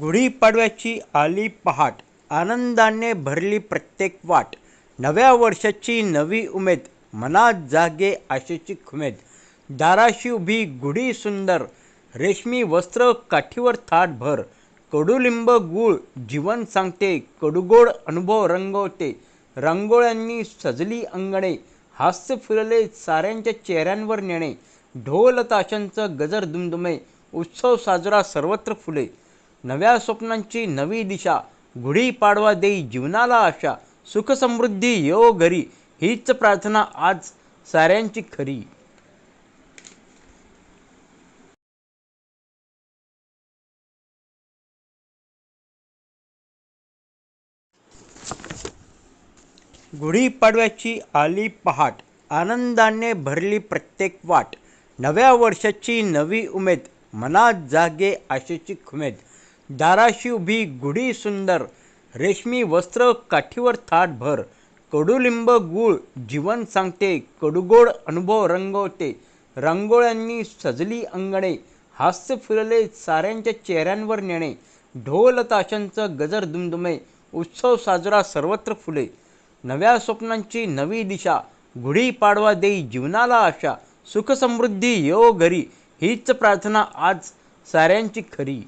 गुढीपाडव्याची आली पहाट, आनंदाने भरली प्रत्येक वाट. नव्या वर्षाची नवी उमेद, मनात जागे आशेची खुमेद. दाराशी उभी गुढी सुंदर, रेशमी वस्त्र काठीवर थाटभर. कडुलिंब गूळ जीवन सांगते, कडुगोड अनुभव रंगवते. रांगोळ्यांनी सजली अंगणे, हास्य फिरले साऱ्यांच्या चेहऱ्यांवर नेणे. ढोल ताशांचं गजर दुमदुमे, उत्सव साजरा सर्वत्र फुले. नव्या स्वप्नांची नवी दिशा, गुढीपाडवा देई जीवनाला आशा. सुख समृद्धी येवो घरी, हीच प्रार्थना आज साऱ्यांची खरी. गुढीपाडव्याची आली पहाट, आनंदाने भरली प्रत्येक वाट. नव्या वर्षाची नवी उमेद, मनात जागे आशेची खुमेद. दाराशी उभी गुढी सुंदर, रेशमी वस्त्र काठीवर थाटभर. कडुलिंब गूळ जीवन सांगते, कडुगोड अनुभव रंगवते. रांगोळ्यांनी सजली अंगणे, हास्य फिरले साऱ्यांच्या चेहऱ्यांवर नेणे. ढोल ताशांचं गजर दुमदुमे, उत्सव साजरा सर्वत्र फुले. नव्या स्वप्नांची नवी दिशा, गुढीपाडवा देई जीवनाला आशा. सुख समृद्धी येवो घरी, हीच प्रार्थना आज साऱ्यांची खरी.